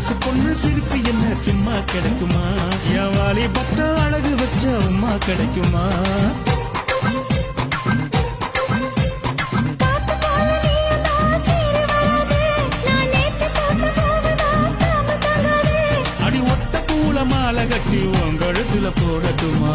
வயசு பொண்ணு சிரிப்பு என்ன சும்மா கிடைக்குமா? என் வாலி பட்ட அழகு வச்ச உமா கிடைக்குமா? அடி ஒத்த பூல மாலை கட்டி உன் கழுத்துல போடட்டுமா?